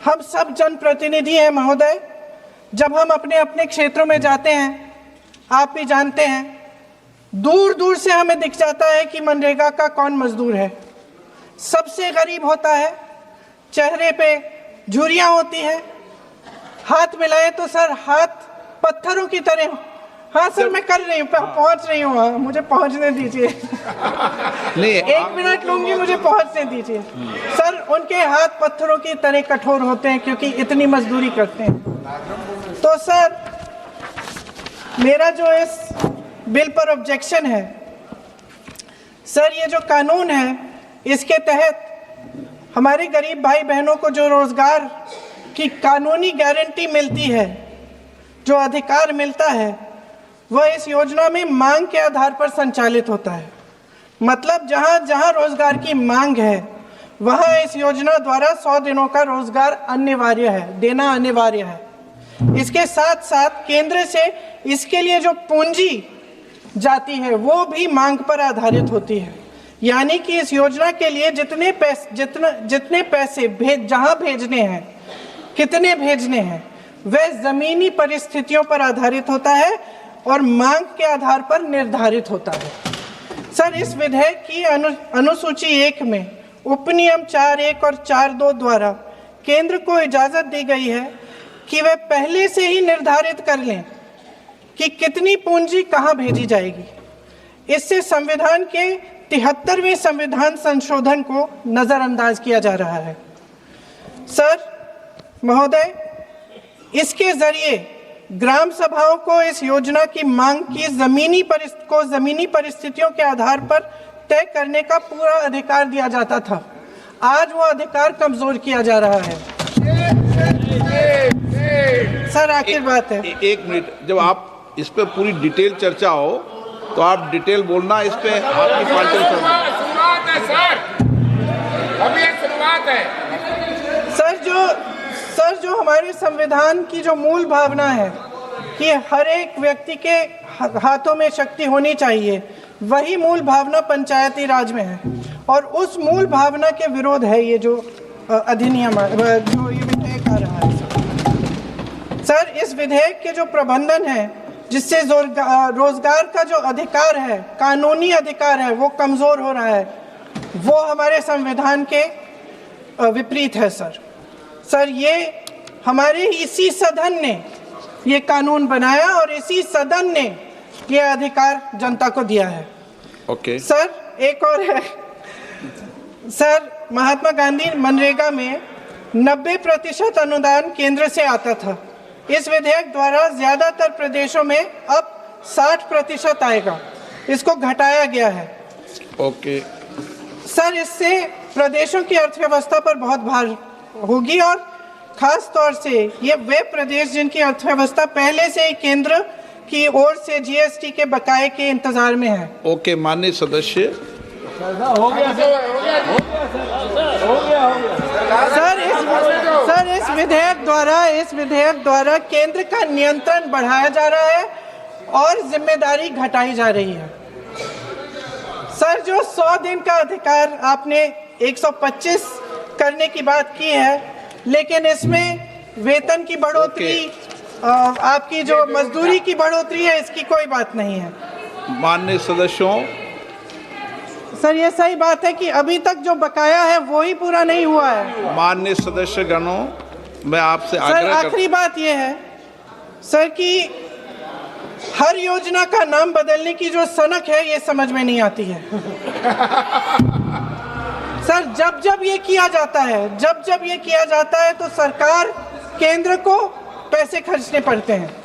हम सब जनप्रतिनिधि हैं महोदय। जब हम अपने अपने क्षेत्रों में जाते हैं, आप भी जानते हैं, दूर दूर से हमें दिख जाता है कि मनरेगा का कौन मजदूर है। सबसे गरीब होता है, चेहरे पे झुर्रियां होती हैं, हाथ मिलाए तो सर हाथ पत्थरों की तरह। हाँ सर, मैं कर रही हूँ, पहुंच रही हूँ, मुझे पहुंचने दीजिए। नहीं, 1 मिनट लूंगी, मुझे पहुंचने दीजिए। सर, उनके हाथ पत्थरों की तरह कठोर होते हैं क्योंकि इतनी मजदूरी करते हैं। तो सर, मेरा जो इस बिल पर ऑब्जेक्शन है, सर ये जो कानून है, इसके तहत हमारे गरीब भाई बहनों को जो रोजगार की कानूनी गारंटी मिलती है, जो अधिकार मिलता है, वह इस योजना में मांग के आधार पर संचालित होता है। मतलब जहां जहां रोजगार की मांग है, वहां इस योजना द्वारा 100 दिनों का रोजगार अनिवार्य है, देना अनिवार्य है। इसके साथ साथ केंद्र से इसके लिए जो पूंजी जाती है, वो भी मांग पर आधारित होती है। यानी कि इस योजना के लिए जितने पैसे जहां भेजने हैं, कितने भेजने हैं, वह जमीनी परिस्थितियों पर आधारित होता है और मांग के आधार पर निर्धारित होता है। सर, इस विधेयक की अनुसूची 1 में उपनियम 4(1) और 4(2) द्वारा केंद्र को इजाजत दी गई है कि वह पहले से ही निर्धारित कर लें कि कितनी पूंजी कहां भेजी जाएगी। इससे संविधान के 73वें संविधान संशोधन को नजरअंदाज किया जा रहा है। सर महोदय, इसके जरिए ग्राम सभाओं को इस योजना की मांग की जमीनी परिस्थितियों के आधार पर तय करने का पूरा अधिकार दिया जाता था। आज वो अधिकार कमजोर किया जा रहा है। सर, आखिर बात है, 1 मिनट, जब आप इस पे पूरी डिटेल चर्चा हो तो आप डिटेल बोलना। इस पे आपकी पार्टी शुरुआत है सर, अभी ये शुरुआत है। सर, जो हमारे संविधान की जो मूल भावना है कि हर एक व्यक्ति के हाथों में शक्ति होनी चाहिए, वही मूल भावना पंचायती राज में है। और उस मूल भावना के विरोध है ये जो अधिनियम, जो ये विधेयक आ रहा है। सर, इस विधेयक के जो प्रबंधन है, जिससे रोजगार का जो अधिकार है, कानूनी अधिकार है, वो कमजोर हो रहा है, वो हमारे संविधान के विपरीत है। सर, ये हमारे इसी सदन ने ये कानून बनाया और इसी सदन ने ये अधिकार जनता को दिया है। ओके। सर, एक और है सर, महात्मा गांधी मनरेगा में 90% अनुदान केंद्र से आता था। इस विधेयक द्वारा ज्यादातर प्रदेशों में अब 60% आएगा, इसको घटाया गया है। ओके। सर, इससे प्रदेशों की अर्थव्यवस्था पर बहुत भार होगी और खास तौर से ये वे प्रदेश जिनकी अर्थव्यवस्था पहले से ही केंद्र की ओर से जीएसटी के बकाये के इंतजार में है। ओके, माननीय सदस्य। हो गया। सर, इस विधेयक द्वारा केंद्र का नियंत्रण बढ़ाया जा रहा है और जिम्मेदारी घटाई जा रही है। सर, जो 100 दिन का अधिकार आपने 125 करने की बात की है, लेकिन इसमें वेतन की बढ़ोतरी, आपकी जो मजदूरी की बढ़ोतरी है, इसकी कोई बात नहीं है। माननीय सदस्यों। सर, ये सही बात है कि अभी तक जो बकाया है वो ही पूरा नहीं हुआ है। माननीय सदस्य गणों, मैं आपसे सर, आखिरी बात ये है सर कि हर योजना का नाम बदलने की जो सनक है, ये समझ में नहीं आती है। सर, जब ये किया जाता है, तो सरकार केंद्र को पैसे खर्चने पड़ते हैं।